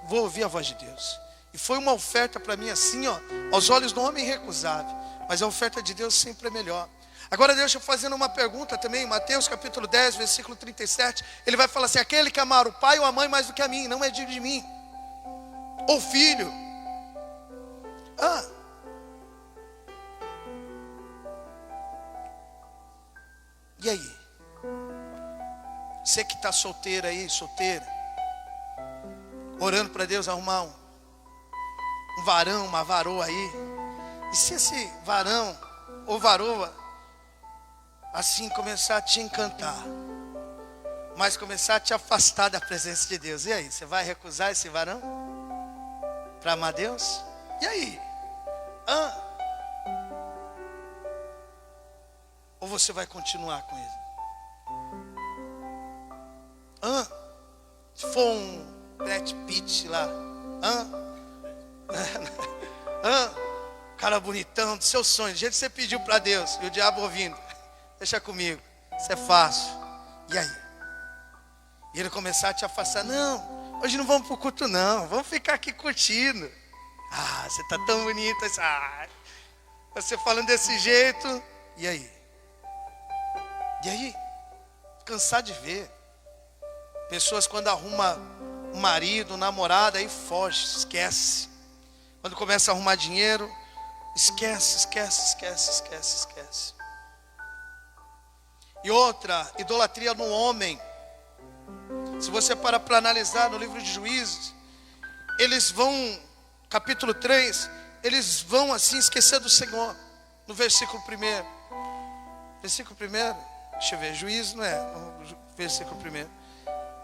Vou ouvir a voz de Deus. E foi uma oferta para mim assim, ó, aos olhos do homem irrecusável. Mas a oferta de Deus sempre é melhor. Agora deixa eu fazer uma pergunta também, Mateus capítulo 10, versículo 37. Ele vai falar assim, aquele que amar o pai ou a mãe mais do que a mim, não é digno de mim. Ou filho. E aí? Você que está solteira aí, solteira, orando para Deus arrumar um varão, uma varoa aí, e se esse varão ou varoa assim começar a te encantar, mas começar a te afastar da presença de Deus, e aí, você vai recusar esse varão para amar Deus? E aí? Ou você vai continuar com ele? Se for um Brad Pitt lá, cara bonitão, dos seus sonhos, do jeito que você pediu para Deus, e o diabo ouvindo, deixa comigo, isso é fácil. E aí? E ele começar a te afastar, não, hoje não vamos para o culto não, vamos ficar aqui curtindo. Você está tão bonita, você falando desse jeito, e aí? E aí? Cansar de ver pessoas quando arruma um marido, um namorado, aí foge, esquece. Quando começa a arrumar dinheiro, esquece. E outra, idolatria no homem. Se você para analisar no livro de Juízes, eles vão, capítulo 3, eles vão assim esquecer do Senhor. No versículo 1. Versículo 1, deixa eu ver, Juízes não é, no versículo 1.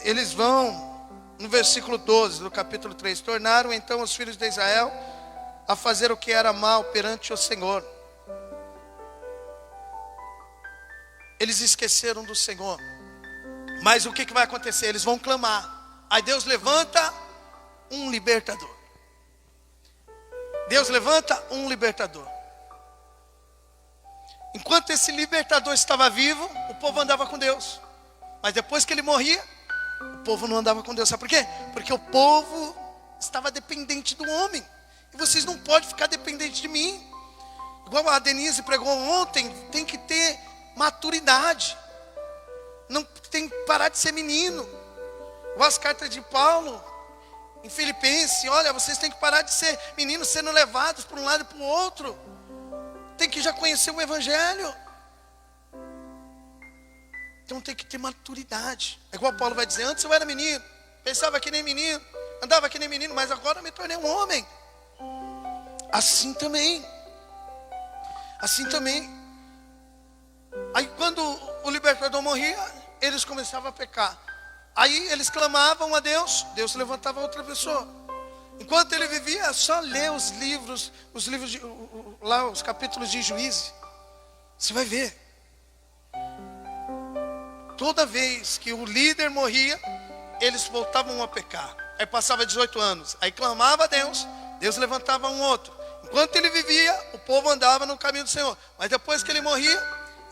Eles vão, no versículo 12 do capítulo 3, tornaram então os filhos de Israel a fazer o que era mal perante o Senhor. Eles esqueceram do Senhor. Mas o que vai acontecer? Eles vão clamar. Aí Deus levanta um libertador. Deus levanta um libertador. Enquanto esse libertador estava vivo, o povo andava com Deus. Mas depois que ele morria, o povo não andava com Deus. Sabe por quê? Porque o povo estava dependente do homem. E vocês não podem ficar dependentes de mim. Igual a Denise pregou ontem, tem que ter maturidade. Não tem que parar de ser menino. Igual as cartas de Paulo em Filipenses, olha, vocês têm que parar de ser meninos sendo levados para um lado e para o outro. Tem que já conhecer o Evangelho. Então tem que ter maturidade. É igual Paulo vai dizer, antes eu era menino, pensava que nem menino, andava que nem menino, mas agora me tornei um homem. Assim também. Aí quando o libertador morria, eles começavam a pecar. Aí eles clamavam a Deus, Deus levantava outra pessoa. Enquanto ele vivia, só ler os livros lá os capítulos de Juízes. Você vai ver. Toda vez que o líder morria, eles voltavam a pecar. Aí passava 18 anos, aí clamava a Deus, Deus levantava um outro. Enquanto ele vivia, o povo andava no caminho do Senhor. Mas depois que ele morria,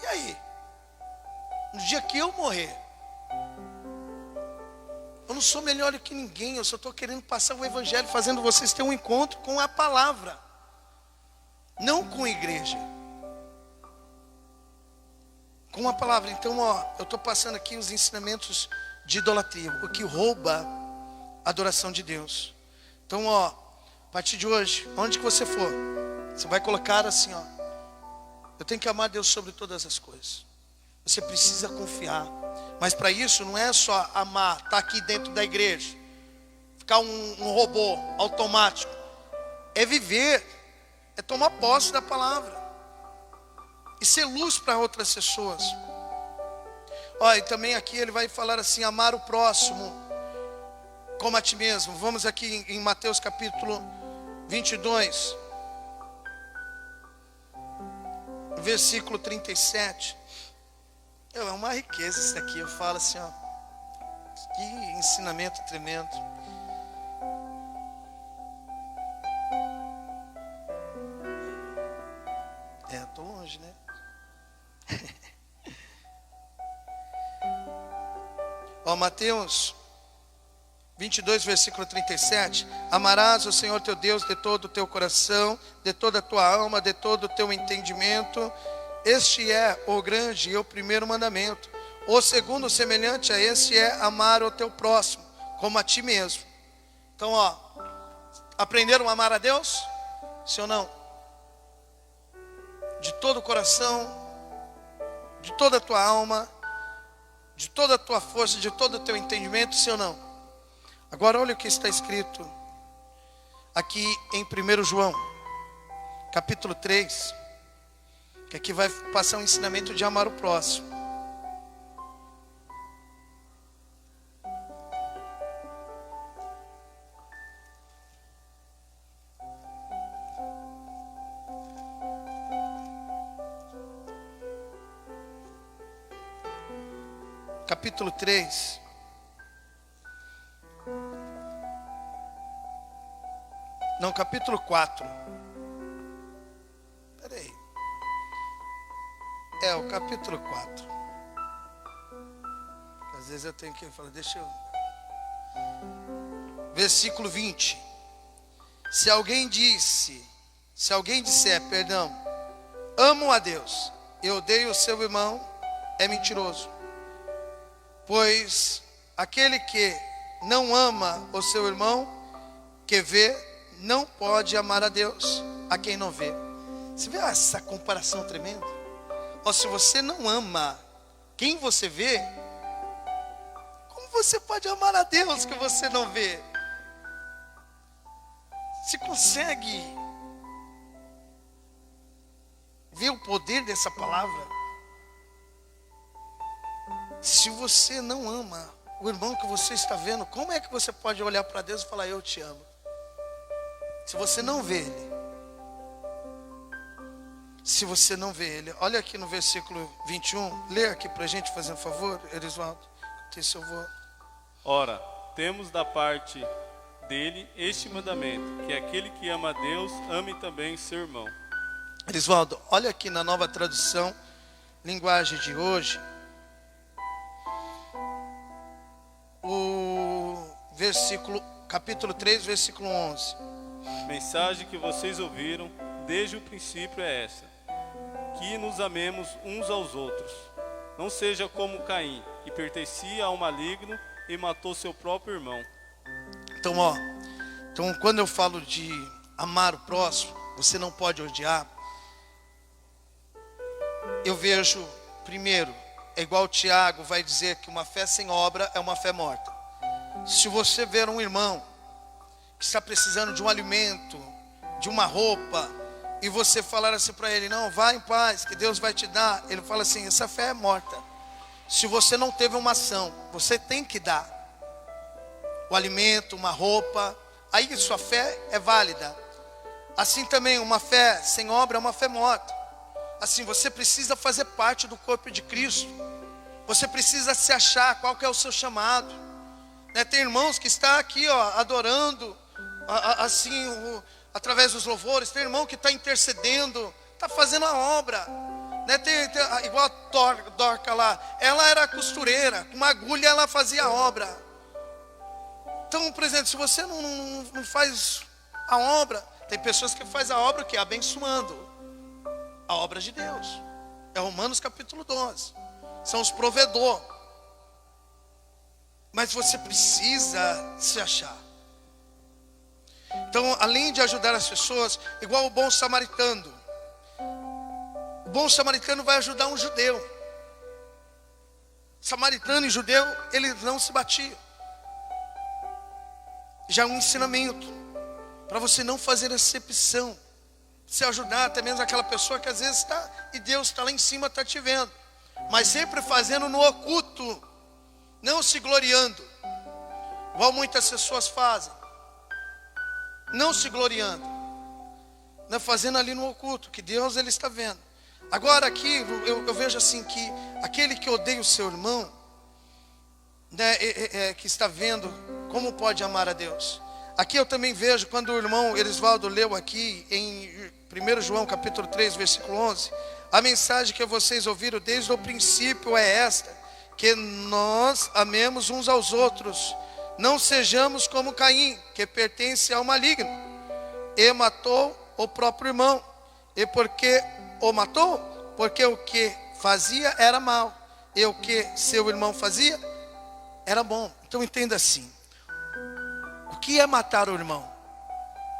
e aí? No dia que eu morrer, eu não sou melhor do que ninguém, eu só estou querendo passar o Evangelho, fazendo vocês ter um encontro com a palavra, não com a igreja, com a palavra. Então, eu estou passando aqui os ensinamentos de idolatria, o que rouba a adoração de Deus. Então, a partir de hoje, onde que você for, você vai colocar assim, eu tenho que amar Deus sobre todas as coisas. Você precisa confiar. Mas para isso não é só amar, estar aqui dentro da igreja, ficar um robô automático. É viver, é tomar posse da palavra e ser luz para outras pessoas. E também aqui ele vai falar assim, amar o próximo como a ti mesmo. Vamos aqui em Mateus capítulo 22, versículo 37. É uma riqueza isso daqui. Eu falo assim, que ensinamento tremendo. Estou longe, né? Mateus 22, versículo 37. Amarás o Senhor teu Deus de todo o teu coração, de toda a tua alma, de todo o teu entendimento. Este é o grande e o primeiro mandamento. O segundo, semelhante a este, é amar o teu próximo como a ti mesmo. Então, aprenderam a amar a Deus? Sim ou não? De todo o coração, de toda a tua alma, de toda a tua força, de todo o teu entendimento, sim ou não? Agora olha o que está escrito. aqui em 1 João, capítulo 3, que aqui vai passar um ensinamento de amar o próximo. Capítulo 3. Não, capítulo 4. Espera aí. É, o capítulo 4. Às vezes eu tenho que falar, deixa eu... Versículo 20. Se alguém disser, perdão, amo a Deus e odeio o seu irmão, é mentiroso. Pois aquele que não ama o seu irmão, que vê, não pode amar a Deus, a quem não vê. Você vê essa comparação tremenda? Ou se você não ama quem você vê, como você pode amar a Deus que você não vê? Você consegue ver o poder dessa palavra? Se você não ama o irmão que você está vendo, como é que você pode olhar para Deus e falar, eu te amo? Se você não vê Ele. Se você não vê Ele. Olha aqui no versículo 21. Lê aqui para a gente, fazer um favor, Erisvaldo. Ora, temos da parte dele este mandamento, que aquele que ama a Deus, ame também seu irmão. Erisvaldo, olha aqui na Nova Tradução, linguagem de hoje. O versículo, capítulo 3, versículo 11. Mensagem que vocês ouviram desde o princípio é essa: que nos amemos uns aos outros. Não seja como Caim, que pertencia ao maligno e matou seu próprio irmão. Então, quando eu falo de amar o próximo, você não pode odiar. Eu vejo, primeiro, é igual o Tiago vai dizer que uma fé sem obra é uma fé morta. Se você ver um irmão que está precisando de um alimento, de uma roupa, e você falar assim para ele, não, vá em paz, que Deus vai te dar, ele fala assim, essa fé é morta. Se você não teve uma ação, você tem que dar o alimento, uma roupa, aí sua fé é válida. Assim também, uma fé sem obra é uma fé morta. Assim, você precisa fazer parte do corpo de Cristo. Você precisa se achar qual que é o seu chamado. Tem irmãos que estão aqui adorando, através dos louvores. Tem irmão que está intercedendo, está fazendo a obra. Igual a Dorca lá, ela era costureira, com uma agulha ela fazia a obra. Então, por exemplo, se você não faz a obra, tem pessoas que fazem a obra que é abençoando a obra de Deus. É Romanos capítulo 12. São os provedores. Mas você precisa se achar. Então, além de ajudar as pessoas, igual o bom samaritano. O bom samaritano vai ajudar um judeu. Samaritano e judeu, eles não se batiam. Já é um ensinamento para você não fazer acepção. Se ajudar até mesmo aquela pessoa que às vezes está, e Deus está lá em cima, está te vendo. Mas sempre fazendo no oculto, não se gloriando, igual muitas pessoas fazem. Não se gloriando, não fazendo ali no oculto, que Deus ele está vendo. Agora aqui, eu vejo assim que aquele que odeia o seu irmão, que está vendo, como pode amar a Deus? Aqui eu também vejo, quando o irmão Erisvaldo leu aqui, em 1 João capítulo 3, versículo 11, a mensagem que vocês ouviram desde o princípio é esta, que nós amemos uns aos outros, não sejamos como Caim, que pertence ao maligno, e matou o próprio irmão. E porque o matou? Porque o que fazia era mal, e o que seu irmão fazia era bom. Então entenda assim, o que é matar o irmão?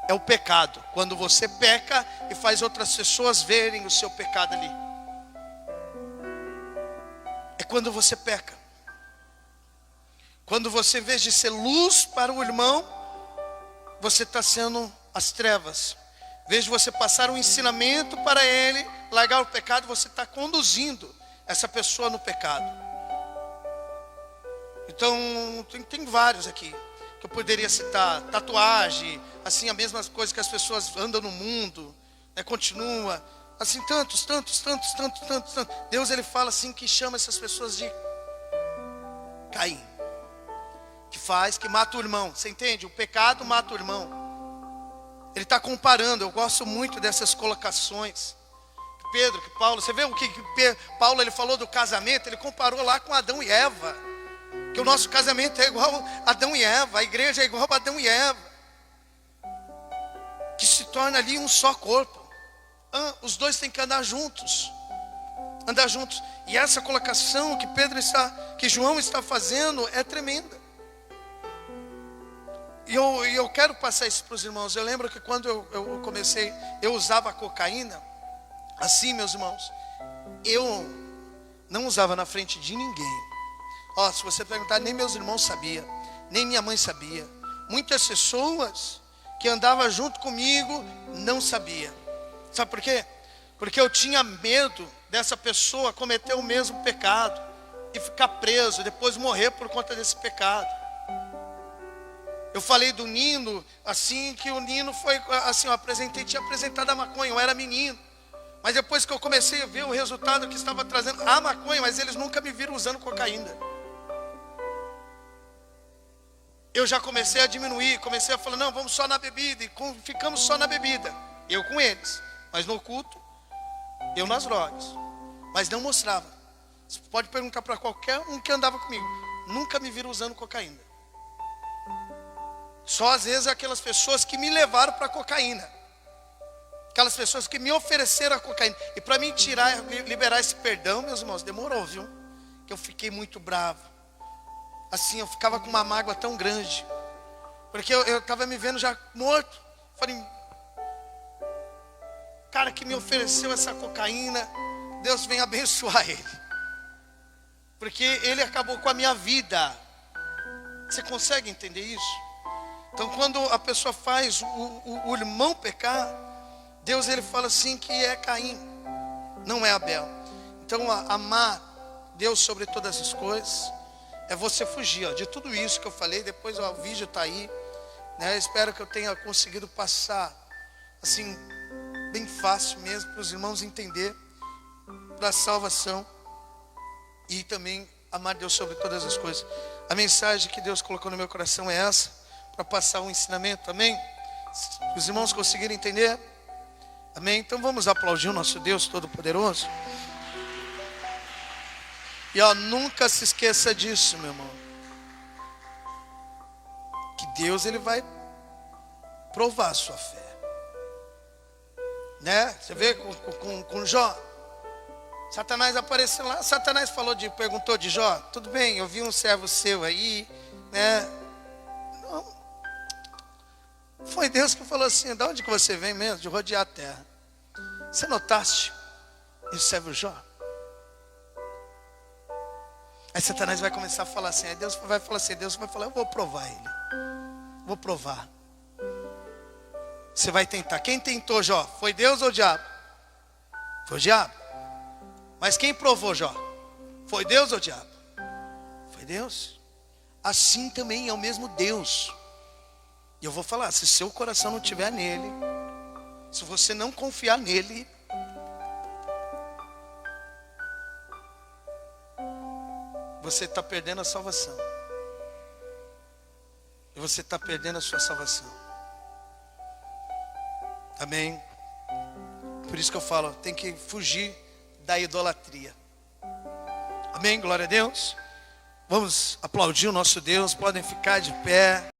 É o pecado. Quando você peca e faz outras pessoas verem o seu pecado ali. É quando você peca. Quando você, em vez de ser luz para o irmão, você está sendo as trevas. Em vez de você passar um ensinamento para ele largar o pecado, você está conduzindo essa pessoa no pecado. Então, tem vários aqui que eu poderia citar. Tatuagem, assim, a mesma coisa que as pessoas andam no mundo, né, continua. Assim, tantos. Deus, ele fala assim, que chama essas pessoas de Caim. Que mata o irmão. Você entende? O pecado mata o irmão. Ele está comparando. Eu gosto muito dessas colocações. Pedro, que Paulo, você vê o que Paulo ele falou do casamento, ele comparou lá com Adão e Eva. Que o nosso casamento é igual a Adão e Eva, a igreja é igual a Adão e Eva. Que se torna ali um só corpo. Os dois têm que andar juntos. E essa colocação que João está fazendo é tremenda. E eu quero passar isso para os irmãos. Eu lembro que quando eu comecei, eu usava cocaína. Assim, meus irmãos, eu não usava na frente de ninguém. Se você perguntar, nem meus irmãos sabiam, nem minha mãe sabia. Muitas pessoas que andavam junto comigo não sabiam. Sabe por quê? Porque eu tinha medo dessa pessoa cometer o mesmo pecado e ficar preso, depois morrer por conta desse pecado. Eu falei do Nino, assim, que o Nino foi, assim, tinha apresentado a maconha, eu era menino. Mas depois que eu comecei a ver o resultado que estava trazendo a maconha, mas eles nunca me viram usando cocaína. Eu já comecei a diminuir, comecei a falar, não, vamos só na bebida, e ficamos só na bebida. Eu com eles, mas no culto, eu nas drogas. Mas não mostrava. Você pode perguntar para qualquer um que andava comigo. Nunca me viram usando cocaína. Só às vezes aquelas pessoas que me levaram para a cocaína. Aquelas pessoas que me ofereceram a cocaína. E para mim liberar esse perdão, meus irmãos, demorou, viu? Que eu fiquei muito bravo. Assim, eu ficava com uma mágoa tão grande. Porque eu estava me vendo já morto. Falei, cara que me ofereceu essa cocaína, Deus vem abençoar ele. Porque ele acabou com a minha vida. Você consegue entender isso? Então quando a pessoa faz o irmão pecar, Deus ele fala assim que é Caim, não é Abel. Então amar Deus sobre todas as coisas é você fugir de tudo isso que eu falei. Depois o vídeo está aí, né? Espero que eu tenha conseguido passar assim bem fácil mesmo para os irmãos entender da salvação e também amar Deus sobre todas as coisas. A mensagem que Deus colocou no meu coração é essa, para passar um ensinamento, amém? Os irmãos conseguiram entender? Amém? Então vamos aplaudir o nosso Deus Todo-Poderoso. E nunca se esqueça disso, meu irmão. Que Deus ele vai provar a sua fé. Né? Você vê com Jó. Satanás apareceu lá. Satanás perguntou de Jó. Tudo bem, eu vi um servo seu aí, né? Não. Foi Deus que falou assim, de onde que você vem mesmo? De rodear a terra. Você notaste esse servo Jó? Aí Satanás vai começar a falar assim, aí Deus vai falar, eu vou provar ele. Vou provar. Você vai tentar. Quem tentou Jó? Foi Deus ou o diabo? Foi o diabo. Mas quem provou Jó? Foi Deus ou o diabo? Foi Deus. Assim também é o mesmo Deus. E eu vou falar, se seu coração não estiver nele, se você não confiar nele, você está perdendo a salvação. E você está perdendo a sua salvação. Amém? Por isso que eu falo, tem que fugir da idolatria. Amém? Glória a Deus. Vamos aplaudir o nosso Deus. Podem ficar de pé.